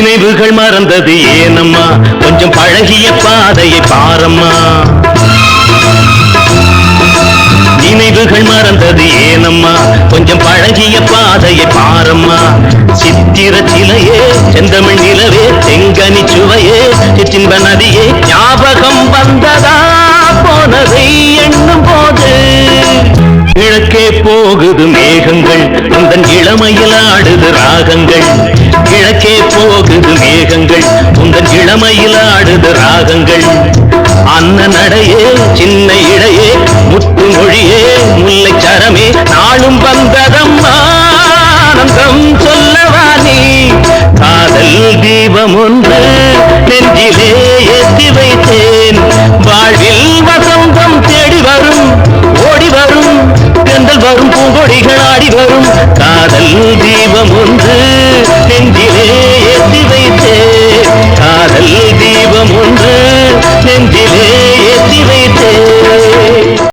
நினைவுகள் மறந்தது ஏனம்மா கொஞ்சம் பழகிய பாதையை பாரம்மா நினைவுகள் மறந்தது ஏனம்மா கொஞ்சம் பழகிய பாதையை பாரம்மா சித்திர சிலையே செந்தமிழ் நிலவே செங்கனி சுவையே சிற்றின்ப நதியே ஞாபகம் வந்ததா போனதை எண்ணும் போது கிழக்கே போகுது மேகங்கள் உந்தன் இளமையில் ஆடுது ராகங்கள் கிழக்கே போகுது மேகங்கள் உந்தன் இளமையில் ஆடுது ராகங்கள் அன்ன நடையே சின்ன இடையே முத்து மொழியே முல்லை சரமே நாளும் வந்ததம்மா ஆனந்தம் சொல்லவா நீ காதல் தீபம் ஒன்று நெஞ்சிலே ஏற்றி வைத்தேன் வாழ்வில் வசந்தம் தேடி வரும் ஓடி வரும் தென்றல் வரும் பூங்கொடிகள் ஆடி வரும் காதல் தீபம் ஒன்று நெஞ்சிலே ஏற்றி வைத்தேன் காதல் தீபம் ஒன்று